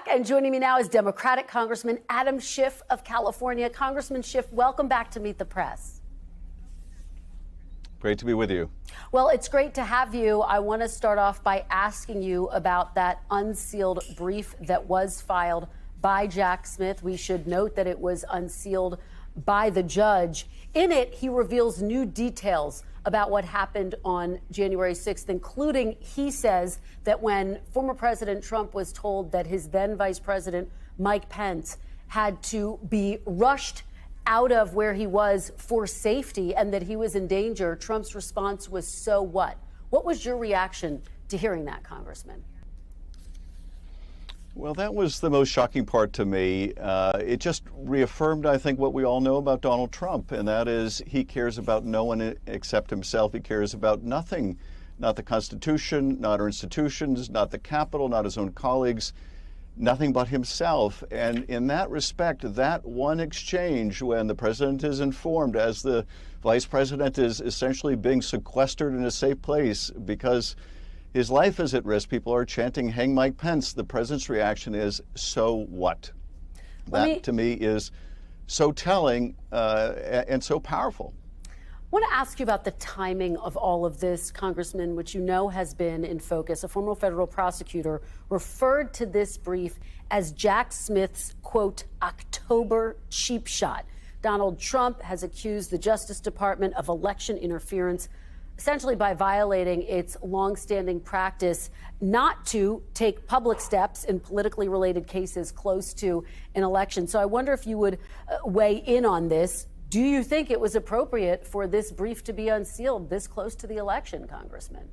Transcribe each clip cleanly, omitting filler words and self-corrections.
and joining me now is Democratic Congressman Adam Schiff of California. Congressman Schiff, welcome back to Meet the Press. Great to be with you. Well, it's great to have you. I want to start off by asking you about that unsealed brief that was filed by Jack Smith. We should note that it was unsealed by the judge. In it, he reveals new details about what happened on January 6th, including, he says, that when former President Trump was told that his then Vice President Mike Pence had to be rushed out of where he was for safety and that he was in danger, Trump's response was, "So what?" What was your reaction to hearing that, Congressman? Well, that was the most shocking part to me. It just reaffirmed, I think, what we all know about Donald Trump, and that is he cares about no one except himself. He cares about nothing, not the Constitution, not our institutions, not the Capitol, not his own colleagues, nothing but himself. And in that respect, that one exchange when the president is informed as the vice president is essentially being sequestered in a safe place because his life is at risk, people are chanting, "Hang Mike Pence," the president's reaction is, "So what?" That, to me, is so telling and so powerful. I want to ask you about the timing of all of this, Congressman, which you know has been in focus. A former federal prosecutor referred to this brief as Jack Smith's, quote, October cheap shot. Donald Trump has accused the Justice Department of election interference, essentially by violating its longstanding practice not to take public steps in politically related cases close to an election. So I wonder if you would weigh in on this. Do you think it was appropriate for this brief to be unsealed this close to the election, Congressman?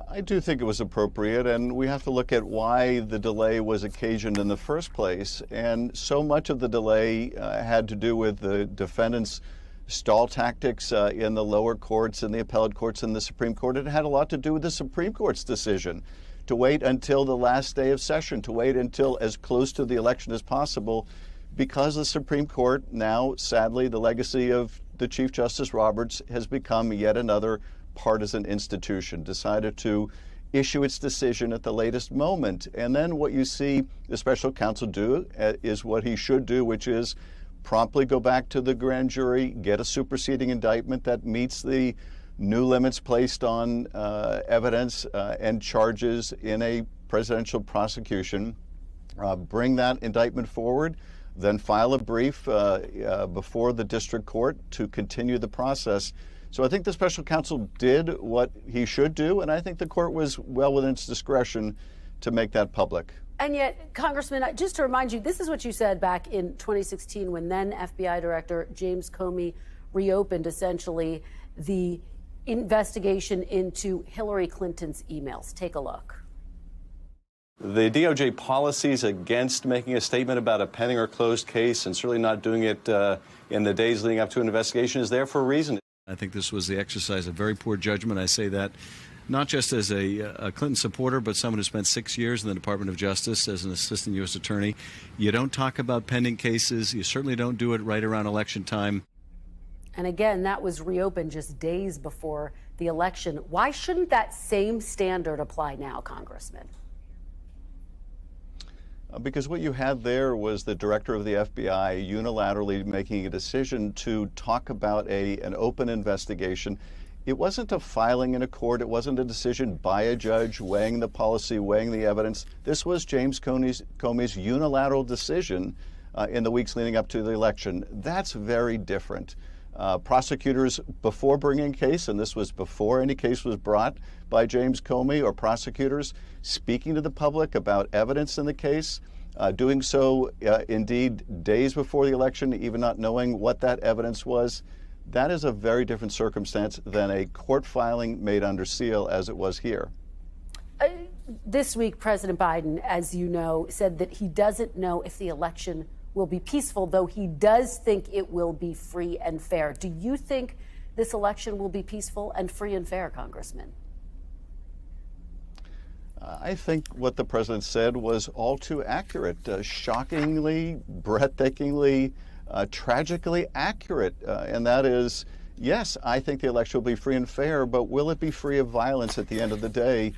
I do think it was appropriate, and we have to look at why the delay was occasioned in the first place. And so much of the delay had to do with the defendant's stall tactics in the lower courts and the appellate courts and the Supreme Court. It had a lot to do with the Supreme Court's decision to wait until the last day of session, to wait until as close to the election as possible, because the Supreme Court now, sadly, the legacy of the Chief Justice Roberts has become yet another partisan institution, decided to issue its decision at the latest moment. And then what you see the special counsel do is what he should do, which is promptly go back to the grand jury, get a superseding indictment that meets the new limits placed on evidence and charges in a presidential prosecution, bring that indictment forward, then file a brief before the district court to continue the process. So I think the special counsel did what he should do, and I think the court was well within its discretion to make that public. And yet, Congressman, just to remind you, this is what you said back in 2016 when then FBI Director James Comey reopened essentially the investigation into Hillary Clinton's emails. Take a look. The DOJ policies against making a statement about a pending or closed case, and certainly not doing it in the days leading up to an investigation, is there for a reason. I think this was the exercise of very poor judgment. I say that not just as a Clinton supporter, but someone who spent 6 years in the Department of Justice as an assistant U.S. attorney. You don't talk about pending cases. You certainly don't do it right around election time. And again, that was reopened just days before the election. Why shouldn't that same standard apply now, Congressman? Because what you had there was the director of the FBI unilaterally making a decision to talk about an open investigation. It wasn't a filing in a court. It wasn't a decision by a judge weighing the policy, weighing the evidence. This was James Comey's unilateral decision in the weeks leading up to the election. That's very different. Prosecutors, before bringing a case, and this was before any case was brought by James Comey, or prosecutors speaking to the public about evidence in the case, doing so indeed days before the election, even not knowing what that evidence was. That is a very different circumstance than a court filing made under seal as it was here. This week, President Biden, as you know, said that he doesn't know if the election will be peaceful, though he does think it will be free and fair. Do you think this election will be peaceful and free and fair, Congressman? I think what the president said was all too accurate, shockingly, breathtakingly, tragically accurate. And that is, yes, I think the election will be free and fair, but will it be free of violence at the end of the day?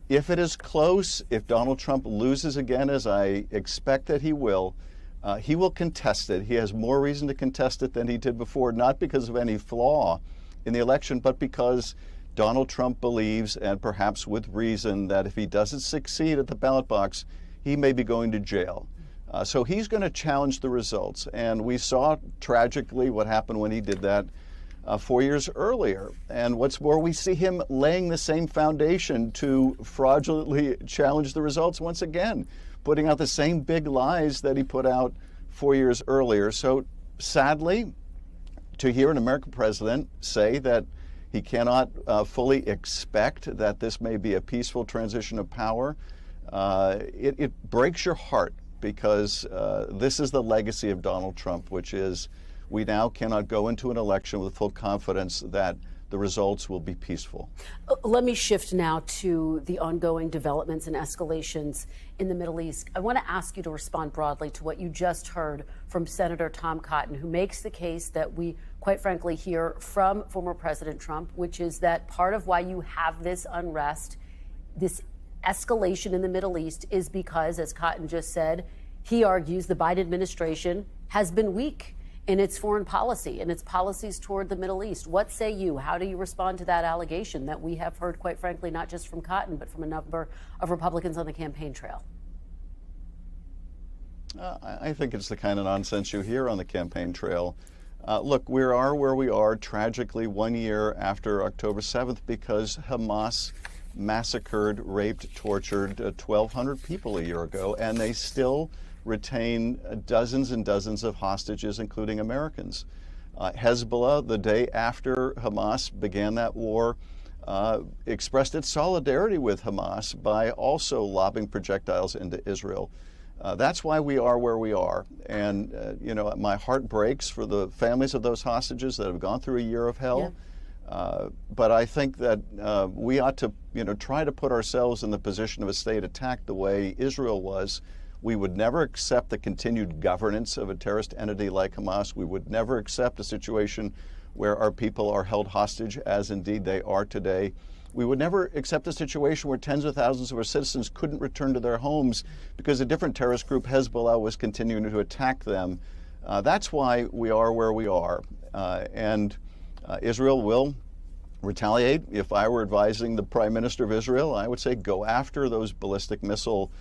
If it is close, if Donald Trump loses again, as I expect that he will contest it. He has more reason to contest it than he did before, not because of any flaw in the election, but because Donald Trump believes, and perhaps with reason, that if he doesn't succeed at the ballot box, he may be going to jail. So he's going to challenge the results. And we saw tragically what happened when he did that 4 years earlier. And what's more, we see him laying the same foundation to fraudulently challenge the results once again, putting out the same big lies that he put out 4 years earlier. So sadly, to hear an American president say that he cannot fully expect that this may be a peaceful transition of power, it breaks your heart, because this is the legacy of Donald Trump, which is we now cannot go into an election with full confidence that the results will be peaceful. Let me shift now to the ongoing developments and escalations in the Middle East. I want to ask you to respond broadly to what you just heard from Senator Tom Cotton, who makes the case that we, quite frankly, hear from former President Trump, which is that part of why you have this unrest, this escalation in the Middle East, is because, as Cotton just said, he argues the Biden administration has been weak in its foreign policy and its policies toward the Middle East. What say you? How do you respond to that allegation that we have heard, quite frankly, not just from Cotton, but from a number of Republicans on the campaign trail? I think it's the kind of nonsense you hear on the campaign trail. Look, we are where we are tragically 1 year after October 7th because Hamas massacred, raped, tortured 1,200 people a year ago, and they still retain dozens and dozens of hostages, including Americans. Hezbollah, the day after Hamas began that war, expressed its solidarity with Hamas by also lobbing projectiles into Israel. That's why we are where we are. And, my heart breaks for the families of those hostages that have gone through a year of hell. Yeah. But I think that we ought to, try to put ourselves in the position of a state attacked the way Israel was. We would never accept the continued governance of a terrorist entity like Hamas. We would never accept a situation where our people are held hostage, as indeed they are today. We would never accept a situation where tens of thousands of our citizens couldn't return to their homes because a different terrorist group, Hezbollah, was continuing to attack them. That's why we are where we are. And Israel will retaliate. If I were advising the Prime Minister of Israel, I would say go after those ballistic missile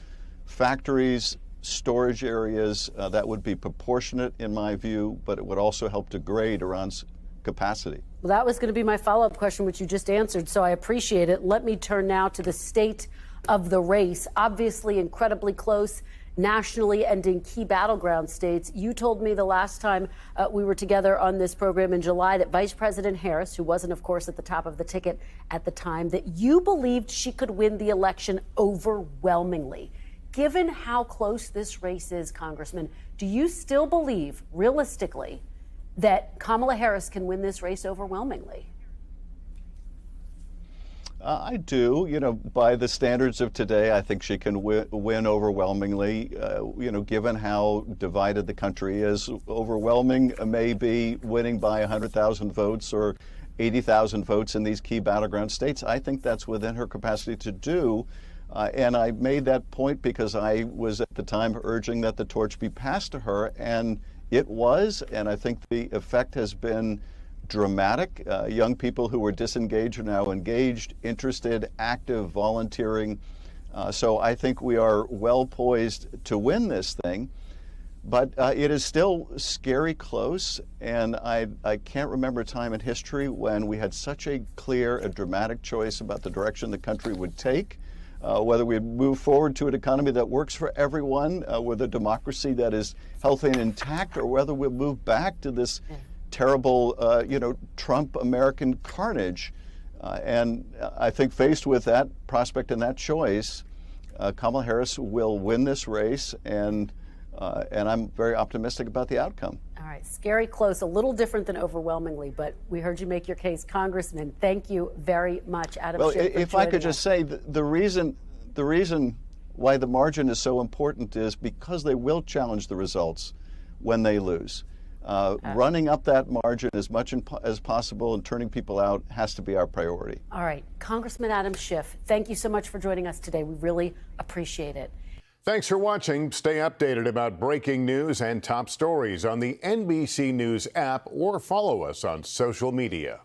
factories, storage areas. That would be proportionate in my view, but it would also help degrade Iran's capacity. Well, that was going to be my follow-up question, which you just answered, so I appreciate it. Let me turn now to the state of the race. Obviously incredibly close nationally and in key battleground states. You told me the last time we were together on this program in July that Vice President Harris, who wasn't, of course, at the top of the ticket at the time, that you believed she could win the election overwhelmingly. Given how close this race is, Congressman, do you still believe, realistically, that Kamala Harris can win this race overwhelmingly? I do. By the standards of today, I think she can win overwhelmingly. Given how divided the country is, overwhelming may be winning by 100,000 votes or 80,000 votes in these key battleground states. I think that's within her capacity to do. And I made that point because I was at the time urging that the torch be passed to her, and it was, and I think the effect has been dramatic. Young people who were disengaged are now engaged, interested, active, volunteering. So I think we are well poised to win this thing. But it is still scary close, and I can't remember a time in history when we had such a clear, a dramatic choice about the direction the country would take. Whether we move forward to an economy that works for everyone, with a democracy that is healthy and intact, or whether we move back to this terrible, Trump American carnage. And I think faced with that prospect and that choice, Kamala Harris will win this race, and I'm very optimistic about the outcome. All right, scary close, a little different than overwhelmingly, but we heard you make your case. Congressman, thank you very much. Adam Well, Schiff, if I could just say, the reason why the margin is so important is because they will challenge the results when they lose. Running up that margin as much as possible and turning people out has to be our priority. All right. Congressman Adam Schiff, thank you so much for joining us today. We really appreciate it. Thanks for watching. Stay updated about breaking news and top stories on the NBC News app or follow us on social media.